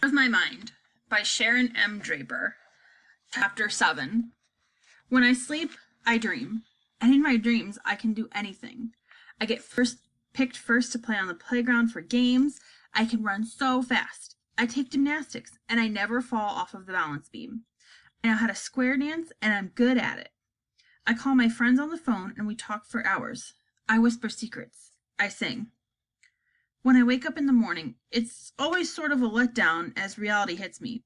of My Mind by Sharon M. Draper. Chapter 7. When I sleep, I dream. And in my dreams, I can do anything. I get picked first to play on the playground for games. I can run so fast. I take gymnastics, and I never fall off of the balance beam. I know how to square dance, and I'm good at it. I call my friends on the phone, and we talk for hours. I whisper secrets. I sing. When I wake up in the morning, it's always sort of a letdown as reality hits me.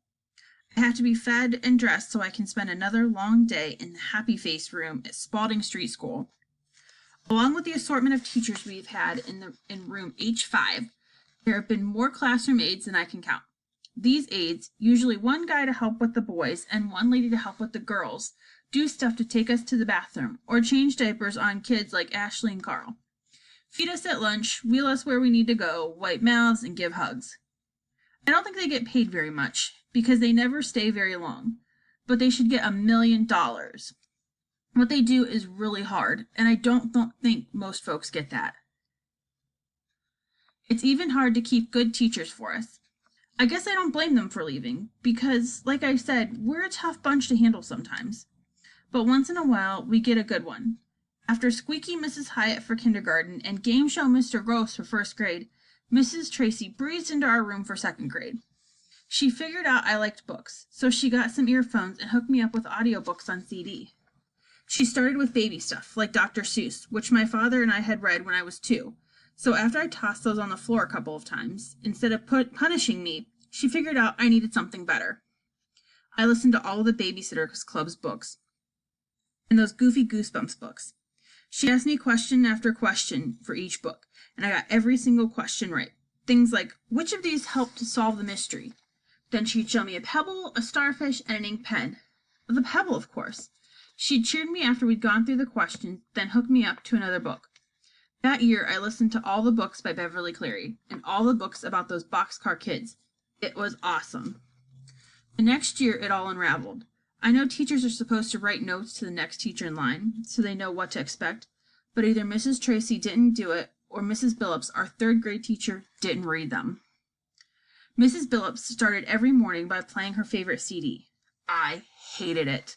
I have to be fed and dressed so I can spend another long day in the happy face room at Spalding Street School. Along with the assortment of teachers we've had in room H5, there have been more classroom aides than I can count. These aides, usually one guy to help with the boys and one lady to help with the girls, do stuff to take us to the bathroom or change diapers on kids like Ashley and Carl. Feed us at lunch, wheel us where we need to go, wipe mouths, and give hugs. I don't think they get paid very much, because they never stay very long, but they should get $1 million. What they do is really hard, and I don't think most folks get that. It's even hard to keep good teachers for us. I guess I don't blame them for leaving, because, like I said, we're a tough bunch to handle sometimes. But once in a while, we get a good one. After Squeaky Mrs. Hyatt for kindergarten and Game Show Mr. Gross for first grade, Mrs. Tracy breezed into our room for second grade. She figured out I liked books, so she got some earphones and hooked me up with audiobooks on CD. She started with baby stuff, like Dr. Seuss, which my father and I had read when I was 2. So after I tossed those on the floor a couple of times, instead of punishing me, she figured out I needed something better. I listened to all of the Babysitters Club's books and those goofy Goosebumps books. She asked me question after question for each book, and I got every single question right. Things like, which of these helped to solve the mystery? Then she'd show me a pebble, a starfish, and an ink pen. The pebble, of course. She'd cheered me after we'd gone through the questions, then hooked me up to another book. That year, I listened to all the books by Beverly Cleary, and all the books about those boxcar kids. It was awesome. The next year, it all unraveled. I know teachers are supposed to write notes to the next teacher in line, so they know what to expect, but either Mrs. Tracy didn't do it, or Mrs. Billups, our third grade teacher, didn't read them. Mrs. Billups started every morning by playing her favorite CD. I hated it.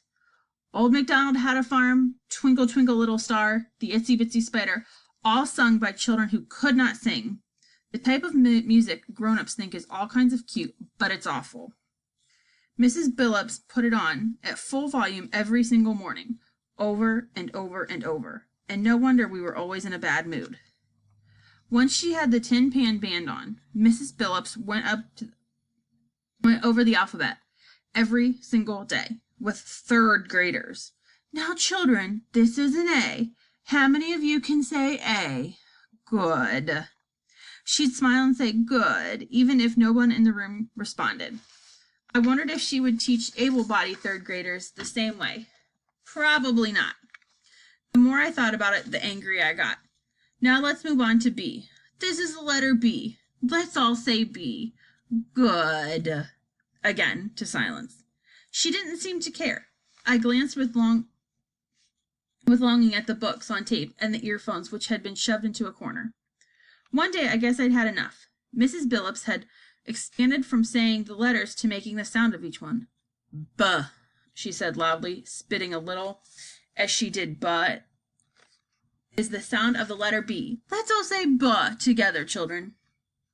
Old MacDonald Had a Farm, Twinkle Twinkle Little Star, The Itsy Bitsy Spider, all sung by children who could not sing. The type of music grown-ups think is all kinds of cute, but it's awful. Mrs. Billups put it on at full volume every single morning, over and over and over, and no wonder we were always in a bad mood. Once she had the Tin Pan Band on, Mrs. Billups went over the alphabet every single day with third graders. Now, children, this is an A. How many of you can say A? Good. She'd smile and say good, even if no one in the room responded. I wondered if she would teach able-bodied third graders the same way. Probably not. The more I thought about it, the angrier I got. Now let's move on to B. This is the letter B. Let's all say B. Good. Again, to silence. She didn't seem to care. I glanced with longing at the books on tape and the earphones which had been shoved into a corner. One day I guess I'd had enough. Mrs. Billups had expanded from saying the letters to making the sound of each one. Buh, she said loudly, spitting a little as she did but is the sound of the letter B. Let's all say buh together, children.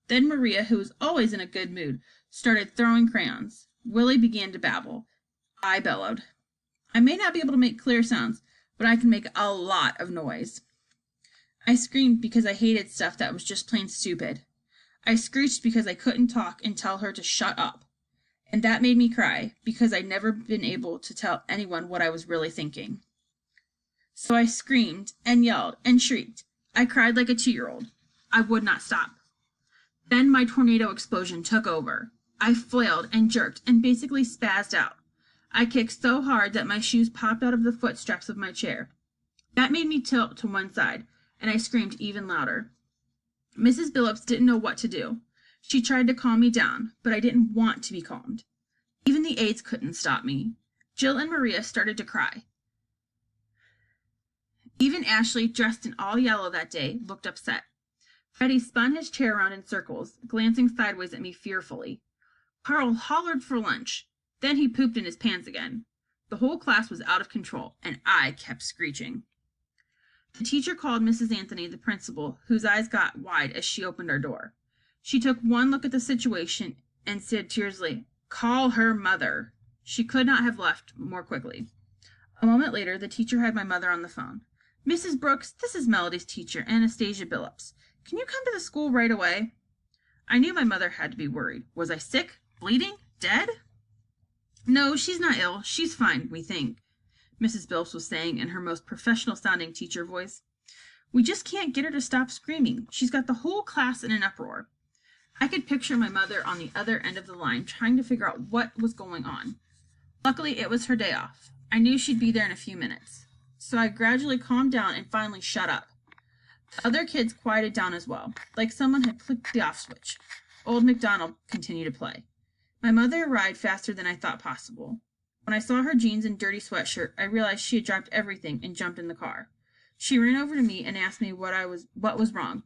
Then Maria, who was always in a good mood, started throwing crayons. Willie began to babble. I bellowed. I may not be able to make clear sounds, but I can make a lot of noise. I screamed because I hated stuff that was just plain stupid. I screeched because I couldn't talk and tell her to shut up. And that made me cry, because I'd never been able to tell anyone what I was really thinking. So I screamed and yelled and shrieked. I cried like a 2-year-old. I would not stop. Then my tornado explosion took over. I flailed and jerked and basically spazzed out. I kicked so hard that my shoes popped out of the foot straps of my chair. That made me tilt to one side, and I screamed even louder. Mrs. Billups didn't know what to do. She tried to calm me down, but I didn't want to be calmed. Even the aides couldn't stop me. Jill and Maria started to cry. Even Ashley, dressed in all yellow that day, looked upset. Freddie spun his chair around in circles, glancing sideways at me fearfully. Carl hollered for lunch. Then he pooped in his pants again. The whole class was out of control, and I kept screeching. The teacher called Mrs. Anthony, the principal, whose eyes got wide as she opened our door. She took one look at the situation and said tearfully, "Call her mother." She could not have left more quickly. A moment later, the teacher had my mother on the phone. "Mrs. Brooks, this is Melody's teacher, Anastasia Billups. Can you come to the school right away?" I knew my mother had to be worried. Was I sick? Bleeding? Dead? "No, she's not ill. She's fine, we think," Mrs. Billups was saying in her most professional-sounding teacher voice. "We just can't get her to stop screaming. She's got the whole class in an uproar." I could picture my mother on the other end of the line trying to figure out what was going on. Luckily, it was her day off. I knew she'd be there in a few minutes. So I gradually calmed down and finally shut up. The other kids quieted down as well, like someone had clicked the off switch. Old MacDonald continued to play. My mother arrived faster than I thought possible. When I saw her jeans and dirty sweatshirt, I realized she had dropped everything and jumped in the car. She ran over to me and asked me what was wrong.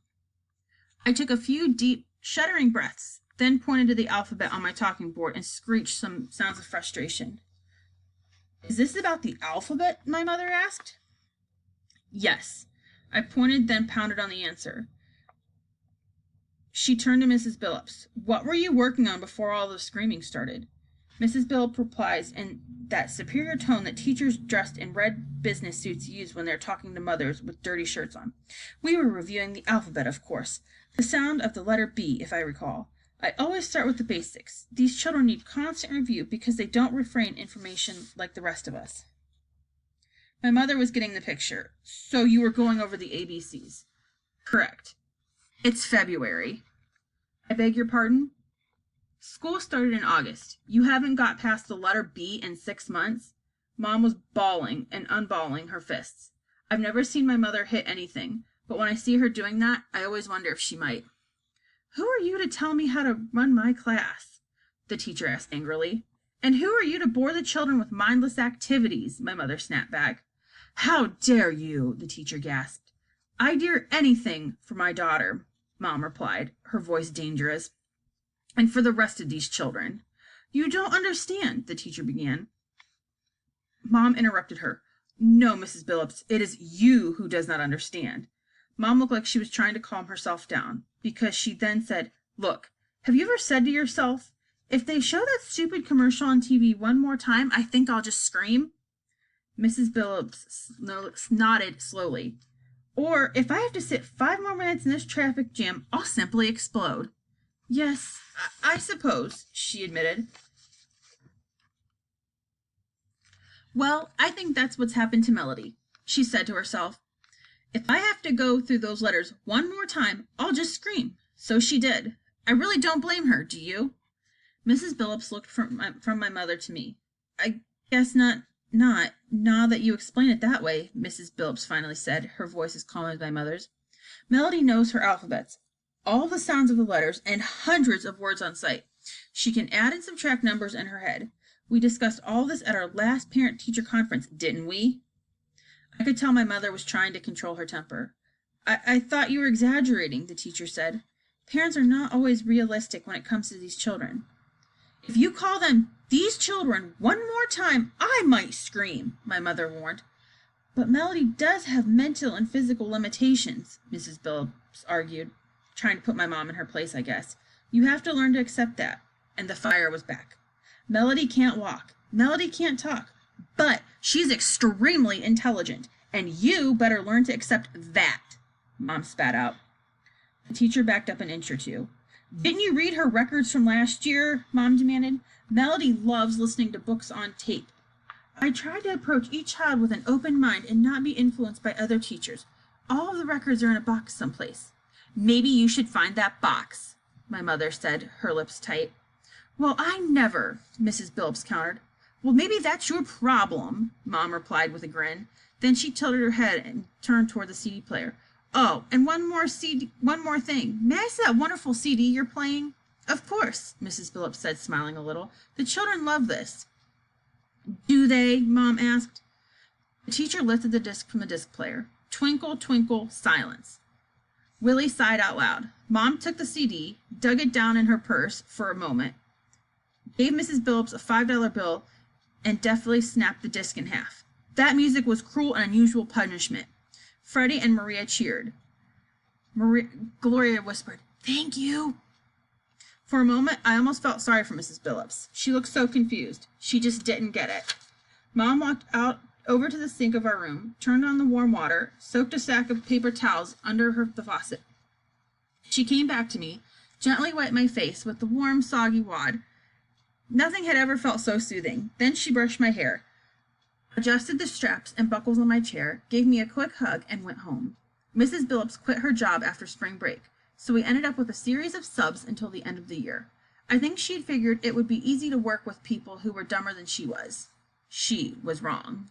I took a few deep, shuddering breaths, then pointed to the alphabet on my talking board and screeched some sounds of frustration. "Is this about the alphabet?" my mother asked. "Yes." I pointed, then pounded on the answer. She turned to Mrs. Billups. "What were you working on before all the screaming started?" Mrs. Billups replies in that superior tone that teachers dressed in red business suits use when they're talking to mothers with dirty shirts on. "We were reviewing the alphabet, of course. The sound of the letter B, if I recall. I always start with the basics. These children need constant review because they don't refrain information like the rest of us." My mother was getting the picture. "So you were going over the ABCs?" "Correct." "It's February." "I beg your pardon?" "School started in August. You haven't got past the letter B in 6 months?" Mom was bawling and unballing her fists. I've never seen my mother hit anything, but when I see her doing that, I always wonder if she might. "Who are you to tell me how to run my class?" the teacher asked angrily. "And who are you to bore the children with mindless activities?" my mother snapped back. "How dare you?" the teacher gasped. "I dare anything for my daughter," Mom replied, her voice dangerous. "And for the rest of these children." "You don't understand," the teacher began. Mom interrupted her. "No, Mrs. Billups, it is you who does not understand." Mom looked like she was trying to calm herself down, because she then said, "Look, have you ever said to yourself, if they show that stupid commercial on TV one more time, I think I'll just scream?" Mrs. Billups nodded slowly. "Or if I have to sit 5 more minutes in this traffic jam, I'll simply explode." "Yes, I suppose," she admitted. "Well, I think that's what's happened to Melody," she said to herself. "If I have to go through those letters one more time, I'll just scream." So she did. I really don't blame her, do you? Mrs. Billups looked from my mother to me. "I guess not, now that you explain it that way," Mrs. Billups finally said, her voice as calm as my mother's. "Melody knows her alphabets, all the sounds of the letters, and hundreds of words on sight. She can add and subtract numbers in her head. We discussed all this at our last parent-teacher conference, didn't we?" I could tell my mother was trying to control her temper. I thought you were exaggerating," the teacher said. "Parents are not always realistic when it comes to these children." "If you call them these children one more time, I might scream," my mother warned. "But Melody does have mental and physical limitations," Mrs. Billups argued, trying to put my mom in her place, I guess. "You have to learn to accept that." And the fire was back. "Melody can't walk. Melody can't talk. But she's extremely intelligent, and you better learn to accept that," Mom spat out. The teacher backed up an inch or two. "Didn't you read her records from last year?" Mom demanded. "Melody loves listening to books on tape." I tried to approach each child with an open mind and not be influenced by other teachers. "All of the records are in a box someplace." "Maybe you should find that box," my mother said, her lips tight. "Well, I never," Mrs. Billups countered. "Well, maybe that's your problem," Mom replied with a grin. Then she tilted her head and turned toward the CD player. "Oh, and one more thing. May I see that wonderful CD you're playing?" "Of course," Mrs. Billups said, smiling a little. "The children love this." "Do they?" Mom asked. The teacher lifted the disc from the disc player. Twinkle, twinkle, silence. Willie sighed out loud. Mom took the CD, dug it down in her purse for a moment. gave Mrs. Billups a $5 bill, and deftly snapped the disc in half. That music was cruel and unusual punishment. Freddie and Maria cheered. Gloria whispered, "Thank you." For a moment, I almost felt sorry for Mrs. Billups. She looked so confused. She just didn't get it. Mom walked out over to the sink of our room, turned on the warm water, soaked a stack of paper towels under the faucet. She came back to me, gently wiped my face with the warm, soggy wad. Nothing had ever felt so soothing. Then she brushed my hair, adjusted the straps and buckles on my chair, gave me a quick hug, and went home. Mrs. Billups quit her job after spring break, so we ended up with a series of subs until the end of the year. I think she'd figured it would be easy to work with people who were dumber than she was. She was wrong.